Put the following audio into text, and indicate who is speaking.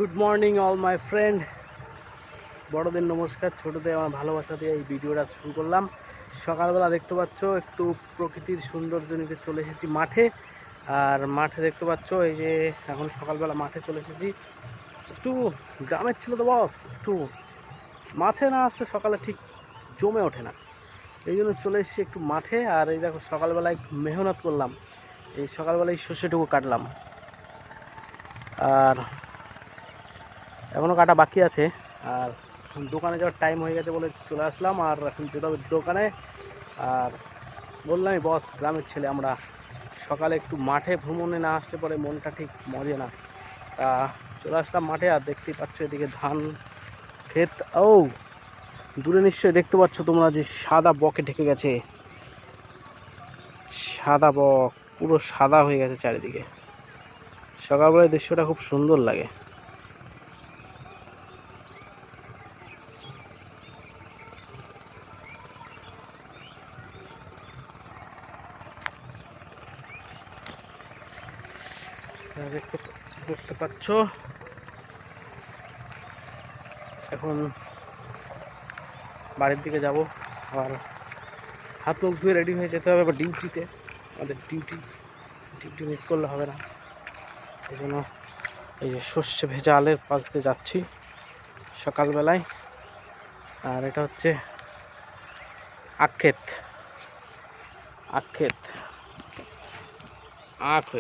Speaker 1: Good morning all my friend. বড়দের নমস্কার, ছোটদের আমার ভালোবাসা দিয়ে এই ভিডিওটা শুরু করলাম। সকালবেলা দেখতে পাচ্ছ একটু প্রকৃতির সৌন্দর্য নিতে চলে এসেছি মাঠে। আর মাঠে দেখতে পাচ্ছ এই যে এখন সকালবেলা মাঠে চলে এসেছি। একটু গ্রামের ছিল তো বস, একটু মাঠে না আসলে সকালে ঠিক জমে ওঠে না, এই জন্য চলে এসেছি একটু মাঠে। আর এই দেখো সকালবেলায় মেহনত করলাম, এই সকালবেলায় সর্ষেটুকু কাটলাম, আর এখনও কাটা বাকি আছে। আর দোকানে যাওয়ার টাইম হয়ে গেছে বলে চলে আসলাম, আর এখন যেতে হবে দোকানে। আর বললামই বস, গ্রামের ছেলে আমরা, সকালে একটু মাঠে ভ্রমণে না আসলে পরে মনটা ঠিক মজে না। তা চলে আসলাম মাঠে। আর দেখতেই পাচ্ছ এদিকে ধান ক্ষেত। ও দূরে নিশ্চয়ই দেখতে পাচ্ছ তোমরা যে সাদা বকে ঢেকে গেছে, সাদা বক পুরো সাদা হয়ে গেছে চারিদিকে। সকালবেলায় দৃশ্যটা খুব সুন্দর লাগে। দেখতে দেখতে পাচ্ছ এখন বাড়ির দিকে যাব। আর হাত মুখ ধুয়ে রেডি হয়ে যেতে হবে আবার ডিউটিতে। আমাদের ডিউটি মিস করলে হবে না, এই জন্য এই যে সর্ষে ভেজা আলের পাশ দিয়ে যাচ্ছি সকালবেলায়। আর এটা হচ্ছে আখ ক্ষেত, আখ ক্ষেত, আখ হয়েছে।